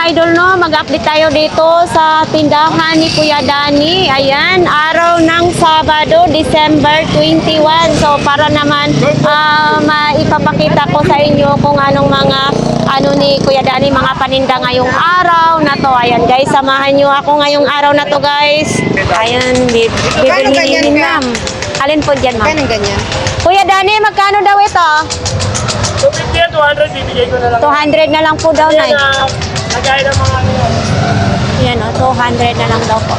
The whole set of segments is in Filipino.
idol, no, mag-update tayo dito sa tindahan ni Kuya Danny. Ayan, araw ng Sabado, December 21. So, para naman maipapakita ko sa inyo kung anong mga ni Kuya Danny, mga paninda ngayong araw na to. Ayan, guys, samahan nyo ako ngayong araw na to, guys. Ayan, bibili ni ma'am. Alin po dyan, ma'am? Ganyan, ganyan. Kuya Danny, magkano daw ito? 200, bibigay ko na lang. 200 na lang po daw, Nay. Nagaya ng mga ano. Yan o, 200 na lang daw po.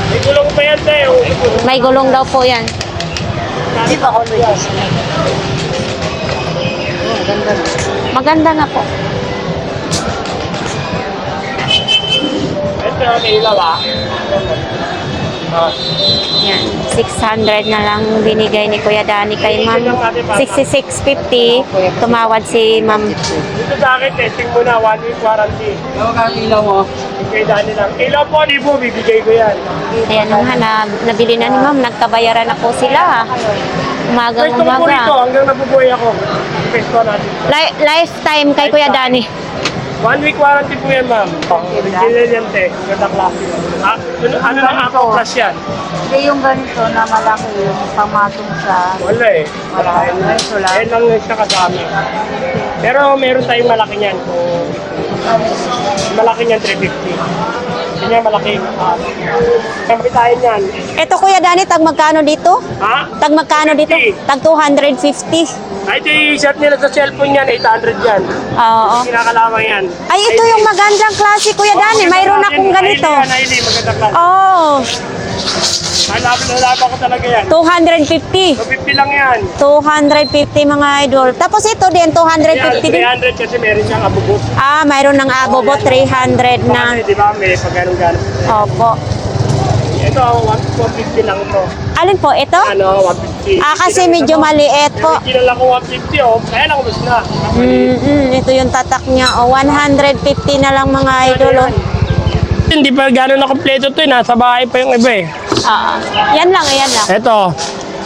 May gulong pa yan tayo. May gulong daw po yan. Di ba ako Luis? Maganda nga po. Ito, may ilaw ah. Yan, 600 na lang binigay ni Kuya Danny kay ma'am. 66.50. Tumawad si ma'am. Dito sa akin, testing muna, 1 week warranty. Ano kang ilaw mo? Bigay daan lang. Ilaw po, libo, bibigay ko yan. Ayan nga, nabili na ni ma'am. Nagkabayaran na po sila. Umagang Pwesto ko po rito, umaga. hanggang nabubuhay ako. Pwesto natin. Lifetime kay Kuya Danny. 1 week warranty po yan, ma'am. Original yan, te. Ganda klase. Ano lang ako, class yan. Hindi yung ganito na malaki yung pamatong sa... Wala eh. Wala. Ito lang. Ayan lang siya kasama. Pero meron tayong malaki niyan. Malaki niyan, 350. Yan malaki. Kampitain yan. Ito Kuya Danny, tag magkano dito? Ha? Tag magkano dito? 50. Tag 250. Ay, di set nila sa cellphone yan, 800 yan. Oo. Kinakalawang yan. Ay, ito yung magandang klase, Kuya Danny. Mayroon akong ganito. Naili, maganda klase. Oh, Nalaban ko talaga yan. 250. 250 lang yan. 250 mga idol. Tapos ito din, 250 din. 300 kasi meron siyang abubot. Ah, mayroon ng abobo, 300 na. Kasi di ba, may pag ganun-ganun. Opo. Ito, 150 lang ito. Alin po, ito? Ano, 150. Ah, kasi medyo maliit po. Original ako 150, oh. Kaya lang, ubus na. Ito yung tatak niya. O, 150 na lang mga idol. Oh. Hindi pa gano'n na kompleto ito, nasa bahay pa yung iba eh. Ah, yan lang, yan lang. Ito,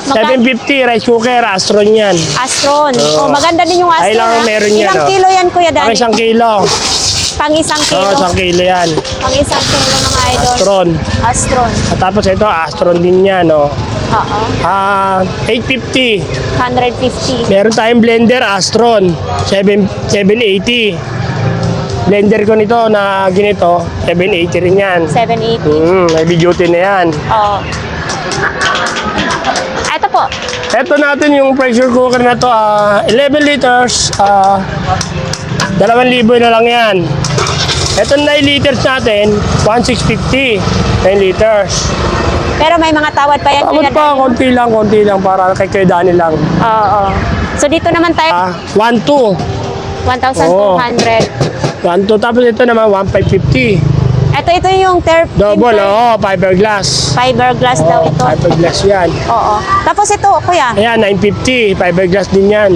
Magka- 750 rice cooker, Astron yan. Astron. Oo. Oh, maganda din yung Astron. Ay lang, ha? meron yan, Ilang oh. kilo yan, Kuya Pang Danny? 1 kilo. Pang isang Oo, kilo. 1 kilo yan. Pang isang kilo mga idol. Astron. Astron. At tapos ito, Astron din yan, oh. Oo. 850. 150. Meron tayong blender, Astron. 780. Blender ko nito na ganito, 780 rin yan. 780. May duty na yan. Oo. Ito po. Ito natin yung pressure cooker na to, 11 liters, 2,000 na lang yan. Ito 9 liters natin, 1,650, 9 liters. Pero may mga tawad pa yan. Tawad Kuya pa, Danny. konti lang, para kay Kuya Danny lang. Oo. So dito naman tayo, 1,200. 1,200. 1,200, tapos ito naman, 1,550. Ito yung Double, fiberglass. fiberglass daw ito. Fiberglass yan. Oo. Tapos ito, Kuya. Ayan, 950, fiberglass din yan.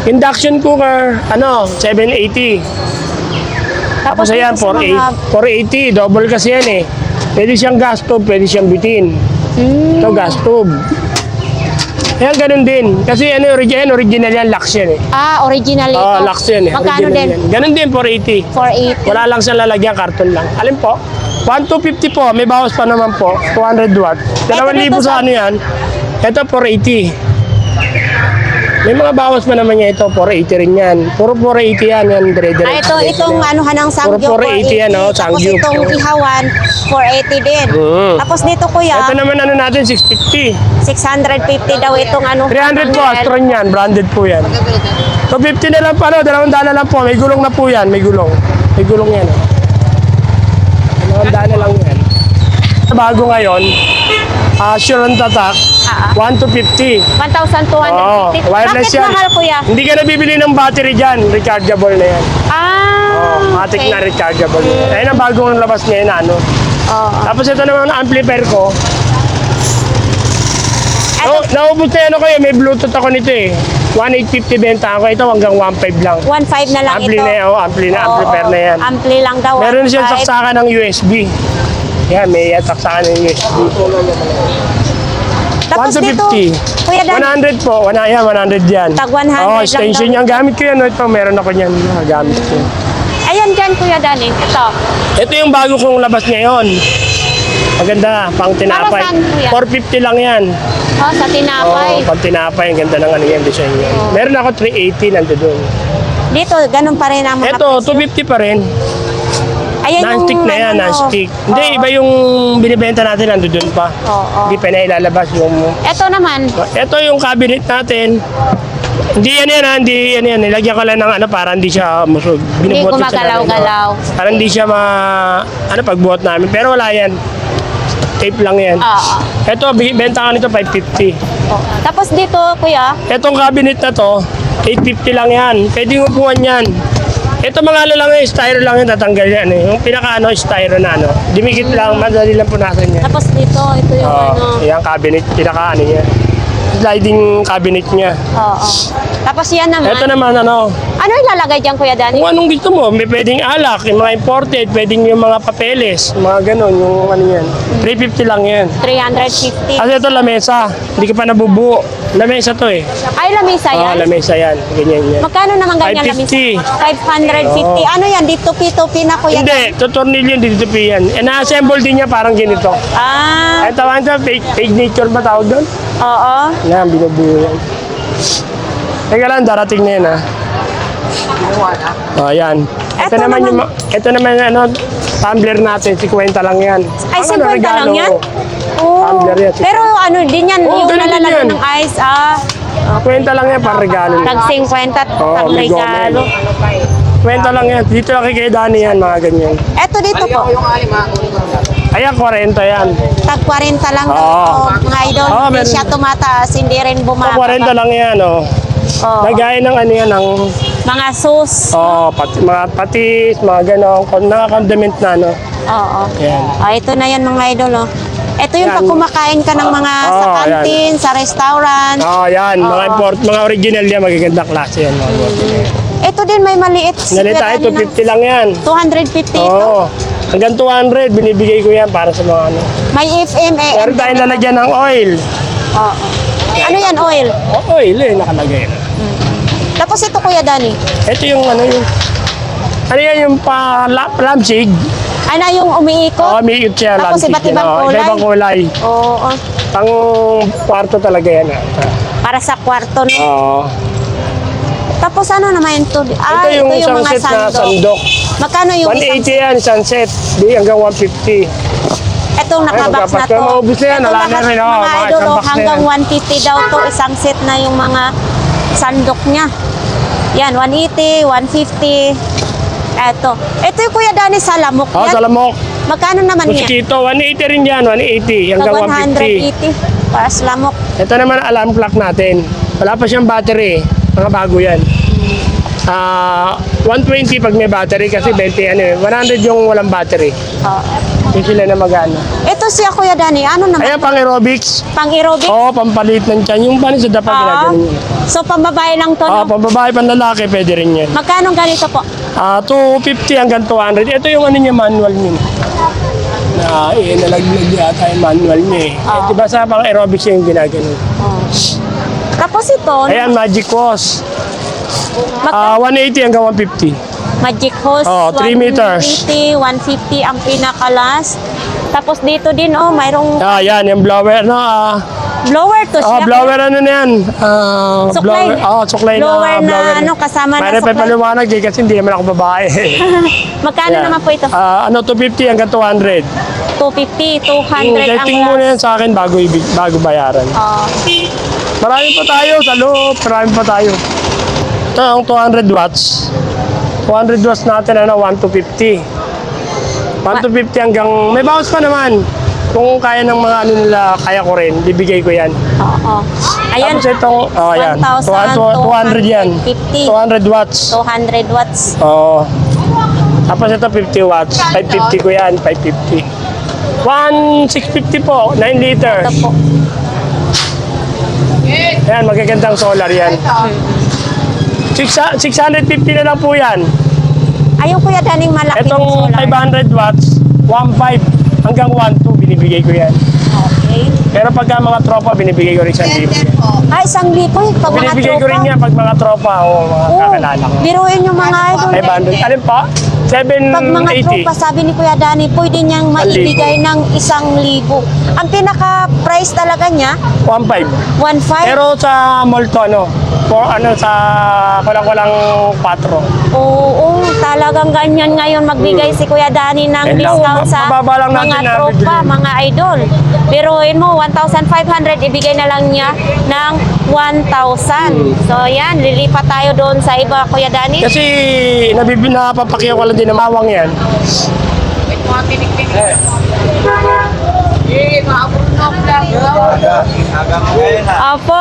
Induction cooker, 780. Tapos ayan, dito sa 480, double kasi yan eh. Pwede siyang gas tube, pwede siyang bitin. Ito gas tube. Ayan, ganun din. Kasi original yan, Lux yan eh. Ah, original ito. Oo, Lux yan eh. Magkano Original din? yan. Ganun din, 480. 480. Wala lang siyang lalagyan, karton lang. Alin po? 1,250 po, may bawas pa naman po. 200 watt. 2,000 sa ano yan. Ito, 480. May mga bawas pa naman niya ito, 480 rin yan. Puro 480 yan, dire-dire. Itong anuhan ng Sangyup, 480 yan, oh, Tapos Sangyup. itong ihawan, 480 din. Tapos dito, Kuya, Ito naman ano natin, 650. 650 daw itong ano. 300 po, Astron yan, branded po yan. 250 na lang po, 200 na lang po. May gulong na po yan, may gulong. May gulong yan. 200 na lang yan. Bago ngayon, Sure on Tatak, 1,250. 1,250. Oo, wireless Bakit yan. mahal, Kuya? Hindi ka na bibili ng battery dyan, rechargeable na yan. Matic na rechargeable. Ayun ang bagong labas ngayon na ano. Oo. Tapos ito naman ang amplifier ko. Naubos na yan ako eh, may Bluetooth ako nito eh. 1,850 benta ako, ito hanggang 1,500 lang. 1,500 na lang Ampli ito. na yan, ampli na, Oo, amplifier na yan. Ampli lang daw. Meron siyang 1,500. saksakan ng USB. Yan, may saksakan ng USB. Tapos dito, 150. Kuya Dan, 100 po, 100 yan. Tag 100 Oo, lang extension daw. yan. Gamit ko yan. Ito, meron ako yan. Gamit ko. yan dyan, Kuya Danny? Ito. Ito yung bago kong labas ngayon. Maganda, pang tinapay. Para saan, kuya? 450 lang yan. Oh, sa tinapay. Pang tinapay, ang ganda ng ano yan, design yan. Meron ako 380 nando doon. Dito, ganun pa rin ang mga Ito, presyo. 250 pa rin. Ayan Non-stick na yan, ano, non-stick. Hindi, oo. iba yung binibenta natin, nando doon pa. Oo. Hindi pa na ilalabas yung... Ito naman. Ito yung cabinet natin. Hindi yan yan, hindi yan yan. Nilagyan ko lang ng ano para hindi siya musog. Hindi Binubuhat ko sa gumagalaw-galaw. namin, no? Para hindi siya pagbuhat namin. Pero wala yan. Tape lang yan. Oo. Ito, benta ka nito 550. Oh. Tapos dito, Kuya, Etong cabinet na to, 850 lang yan. Pwede yung upuan yan. Ito mga ano lang styro lang yan, tatanggal yan eh. Yung pinaka styro na dimikit lang, madali lang punasan yan. tapos dito, ito yung ano. Yan cabinet, pinaka yan. Sliding cabinet niya. Oo. Tapos yan naman. Ito naman Ano ilalagay dyan, Kuya Danny? kung anong gusto mo, may pwedeng alak, yung mga imported, pwedeng yung mga papeles, mga ganon, yung ano yan. 350 lang yan. 350. Kasi ito lamesa, hindi ka pa nabubuo. Lamesa to eh. Ay, lamisa yan? Lamesa yan, ganyan yan. Magkano naman ganyan lamisa? 550. 550. Oo. Ano yan? Dito, tupi na, Kuya Hindi, tutornilyo dito pa yan. Na-assemble din niya parang ganito. Ah, Ay, tawag sa fake nature ba tawag doon? oo. Yan, binubuo yan. Teka lang, darating na yan ha. Yan. Ito Ito naman naman. ito naman tumbler natin, 50 lang yan. Ay, Ang 50 lang regalo, yan? Oo. Tumbler yan. Pero ano din yan, Oo, yung ganun din nalalagyan yan. ng ice, 50 lang yan, para regalo. tag 50 Oo, pang may regalo. 50 lang yan. Dito lang kay Dani yan, mga ganyan. Eto dito po, Ayan, 40 yan. tag 40 lang daw Oo. ito, mga idol. Oo, Hindi meron. siya tumataas, hindi rin Ito, bumaba. 40 lang yan, oh. Oo. Nagaya ng ano yan, ng Mga sus. mga patis, mga gano'n, nakakondiment na, no? Oo. Yan. Ito na yan mga idol, oh. Ito yung Yan. pag kumakain ka ng mga sa Oo, yan. canteen, sa restaurant. Yan, mga Oo. mga original yan, magagandang klase yan, mga Ito din may maliit. Nalita, ito, 50 lang yan. 250 ito. Oo. Hanggang 200, binibigay ko yan para sa mga ano. May FM, AM. Meron tayong lalagyan ng oil. Oo. Ano yan, oil? Oil nakalagay na. Tapos ito, Kuya Danny. Ito yung ano yung, ano yan yung lampshade. Ano yung umiikot? Umiikot siya, Tapos lampshade. iba't ibang yan, kulay? Iba-ibang kulay. Oo. Pang kwarto talaga yan. Para sa kwarto, no? Oo. Tapos ano naman ito? Ito yung isang mga set na sandok. Magkano yung 180 yan, isang set. Di hanggang 150. Itong nakabox na magpapasko, to. maubos na yan, Ito wala na lahat, rin, mga mga idol, isang box na hanggang yan. 150 daw to. Isang set na yung mga sandok niya. Yan, 180, 150. Ito yung Kuya Danny sa lamok yan. Sa lamok. Magkano naman yan? Mosquito, 180 rin yan, 180 hanggang 150. 180 para sa lamok. Ito naman alarm clock natin. Wala pa siyang battery. Mga bago yan. 120 pag may battery kasi 20 ano 100 yung walang battery. Yung sila na magana. Ito siya Kuya Danny, ano naman? Ayan pang aerobics. Pang aerobic? Oo, pampalit ng tiyan. Yung panis sa dapat ginaganon yun. So pambabae lang to, Oo, no? pambabae, panlalaki, pwede rin yan. Magkano ganito po? 250 hanggang 200. Ito yung ano niya, manual niya. Nalaglag yata yung manual niya eh. Diba sa pang aerobics yung ginaganon. Tapos ito, Ayan, Magic Wash. 180 hanggang 150. Magic Hose, Oo, 3 meters. 150 ang pinakalas. Tapos dito din, mayroong Yan, yung blower, no? blower to siya. Blower ano na yan? Suklay. Blower, suklay Blower na, blower. ano, kasama na Mayroon pa suklay. paliwanag eh, kasi hindi naman ako babae. Magkano Yan. naman po ito? 250 hanggang 200. 250, 200 ang Testing muna yan sa akin bago bayaran. Marami pa tayo sa loob, marami pa tayo. Ito ang 200 watts. 200 watts natin, 1 to 50. 1 to 50 hanggang, may bawas pa naman. Kung kaya ng mga ano nila, kaya ko rin, bibigay ko yan. Oo. Ayan, Tapos itong, yan. 200 yan. 200 watts. 200 watts. Oo. Tapos ito 50 watts. 550 ko yan, 550. 1,650 po, 9 liter. Ito po. Yan, magagandang solar yan. 650 na lang po yan. Ayun Kuya Daning malaki Itong 500 watts, 1.5 hanggang 1.2 binibigay ko yan. Okay. Pero pagka mga tropa, binibigay ko rin 1,000. Ay, 1,000 pag mga Binibigay ko tropa. rin yan pag mga tropa o mga kakilala ko. Biruin yung mga idol. 500. Alin pa? Pag mga 780. tropa, sabi ni Kuya Danny, pwede niyang maibigay ng 1,000. Ang pinaka-price talaga niya, 1.5. 1,500. Pero sa mall to, sa kulang-kulang 4. Oo, talagang ganyan ngayon magbigay si Kuya Danny ng Ayun lang, discount sa mababa lang natin mga na tropa, bibili. mga idol. Pero yun mo, 1,500, ibigay na lang niya ng 1,000. So yan, lilipat tayo doon sa iba, Kuya Danny. Kasi napapakyaw ko lang din ng mawang yan. Opo.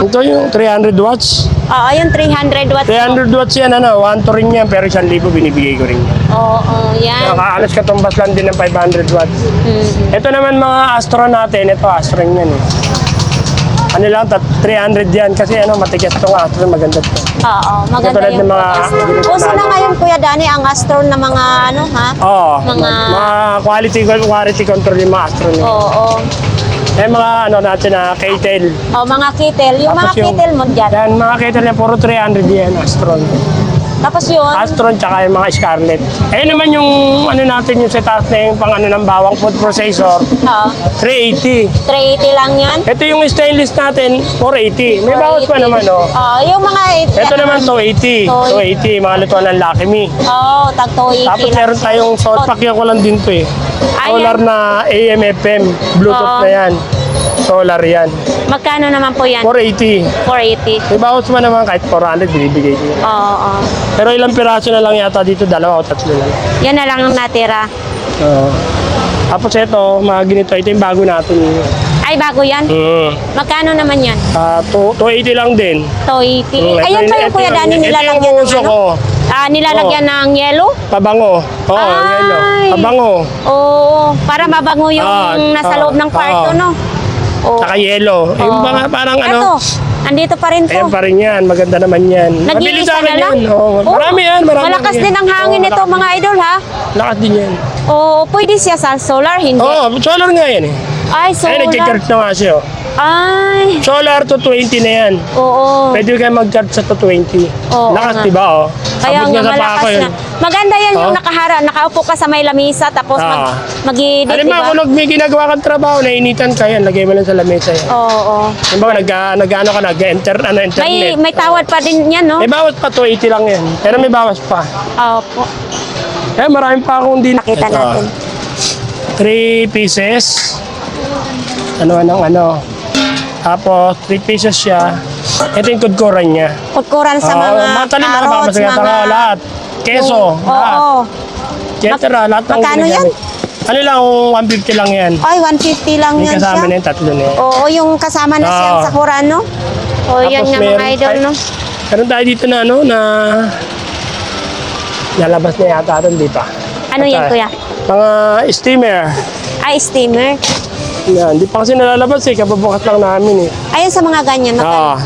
Ito yung 300 watts. Oo, yung 300 watts. 300 watts yan, one to ring yan, pero 1,000 binibigay ko rin. Oo, yan. Nakaalas katumbas lang din ng 500 watts. Mm. Ito naman mga Astro natin, ito Astro yan eh. Ano lang, 300 yan kasi matigas itong Astro, maganda ito. Oo, maganda Katulad yung ng mga- Uso na ngayon, Kuya Danny, ang Astro na mga ha? Oo, Mga- quality control yung mga Astro niya. Oo. Eh mga natin na K-tail. Mga kitel. Yung mga Tapos kitel mo dyan. Yan, mga K-tail yan, puro 300 yan, Astron. Tapos yun, Astron tsaka yung mga Scarlett. Ayun naman yung natin yung setas na yung pang ng bawang food processor, 380. 380 lang yan. Ito yung stainless natin, 480. May bawas pa naman, Yung mga... Ito naman, 280. 280, mga lutuan ng Lucky Me. tag 280 Tapos lang. meron tayong pakyaw ko lang din to eh. Solar na AM, FM, Bluetooth Oo. na yan. Solar yan. Magkano naman po yan? 480. 480. May bawas pa naman kahit 400, binibigay ko. Oo. Pero ilang piraso na lang yata dito, 2 o 3 na lang. Yan na lang ang natira. Oo. Tapos ito, mga ganito, ito yung bago natin. Ay, bago yan? Magkano naman yan? 280 lang din. 280. Ayan pa yung Kuya Danny nilalagyan ito yung ng uso ano? ko. Nilalagyan ng yellow? Pabango. Oo, yelo. Ay. Pabango. Oo, para mabango yung nasa Ah, loob ng kwarto, ah. no? Oo. Saka yelo. Yung parang Ito, andito pa rin to. Ayan pa rin yan. Maganda naman yan. Mabili Nag-iisa sa akin na lang? yan. Oo, marami yan. Marami Malakas yan. din ang hangin Oo, nito, malakas. mga idol, ha? Lakas din yan. Oo, pwede siya sa solar, hindi? Oo, solar nga yan eh. Ay, Ay, solar. nagkikart na nga siya. Oh. Ay, Solar to 20 na yan. oo. Pwede kayo mag-charge sa to 20. Oo Lakas, nga. di ba? Oh. Kaya Abot nga, sa paa malakas ko yun. na. Maganda yan yung Oh. nakaupo ka sa may lamisa, tapos mag-edit, Alam di mo, ba? kung may ginagawa kang trabaho, nainitan ka yan, lagay mo lang sa lamesa yan. Oo. Yung ba, nag-ano ka, internet. May tawad pa din yan, no? May bawas pa, 280 lang yan. Pero may bawas pa. Opo. Eh, marami pa akong din. Nakita natin. 3 pieces. Ano. Tapos, 3 pieces siya. Ito yung kudkuran niya. Kutkuran sa mga talim, carrots, mga... lahat. Keso, lahat. Oo. Etc. Lahat ng Magkano yan? ginagamit. Ano lang, 150 lang yan. Ay, 150 lang May yan kasama siya. na yung 3 na yan. Oo, yung kasama na siya Oo. sa Quran, no? O, yan Tapos nga mga meron idol, no? Meron tayo dito na lalabas na yata ito, di pa. Ano yan, kuya? Mga steamer. Ay, steamer. Yan, di pa kasi nalalabas eh, kapabukas lang namin eh. Ayun sa mga ganyan, Ah,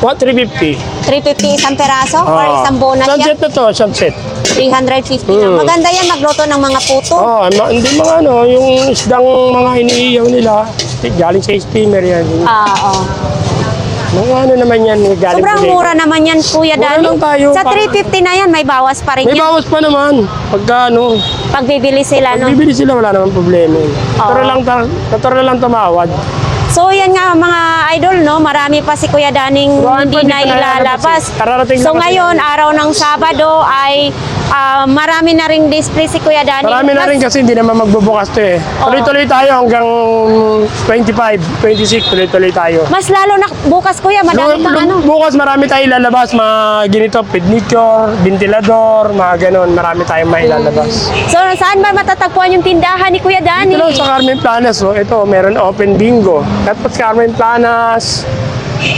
what 350? 350 isang peraso or isang buo na Isang siya? set na to, isang set. 350 lang. Maganda yan magluto ng mga puto. Hindi mga yung isdang mga iniiyaw nila, galing sa steamer yan. Oo. Mga naman yan, galing Sobrang bodega. mura naman yan, Kuya Mura Danny. lang tayo. Sa 350 na yan, may bawas pa rin May yan. bawas pa naman. Pagka Pag bibili sila, no? bibili sila, wala naman problema. Oo. Natural lang tumawad. So yan nga mga idol, no, marami pa si Kuya Daning Marami hindi pa, na hindi pa ilalabas. Kararating So lang kasi ngayon, yan. araw ng Sabado ay marami na ring display si Kuya Daning. Marami na rin kasi hindi naman magbubukas to eh. Tuloy-tuloy tayo hanggang 25, 26, tuloy-tuloy tayo. Mas lalo na bukas, Kuya, madami pang ano. Bukas marami tayo ilalabas, mga ginito, furniture, ventilador, mga ganon, marami tayong mailalabas. So saan ba matatagpuan yung tindahan ni Kuya Dani? Ito lang sa Carmen Planas, ito, meron open bingo. Tapos Carmen Planas,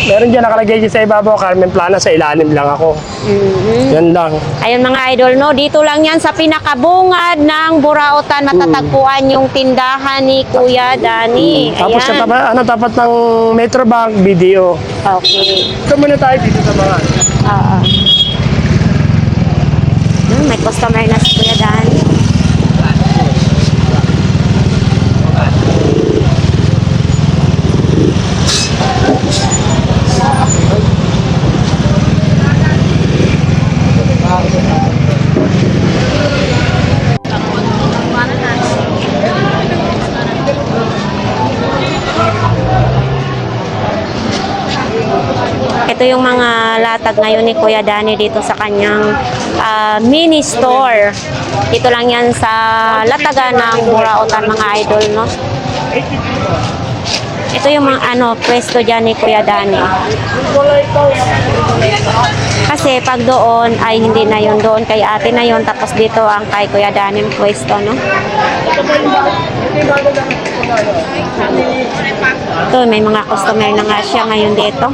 meron dyan nakalagay dyan sa ibabaw, Carmen Planas, sa ilalim lang ako. Yan lang. Ayun mga idol, no, dito lang yan sa pinakabungad ng Burautan matatagpuan yung tindahan ni Kuya Dani. Tapos Ayan. tapat ng Metrobank Video. Okay. Ito muna tayo dito sa mga. Oo. May customer na si Kuya Dani. ito yung mga latag ngayon ni Kuya Danny dito sa kanyang mini store. Dito lang yan sa latagan ng Burautan mga idol, no? Ito yung mga pwesto dyan ni Kuya Danny. Kasi pag doon ay hindi na yun, doon kay ate na yun, tapos dito ang kay Kuya Danny yung pwesto, no? Ito, may mga customer na nga siya ngayon dito.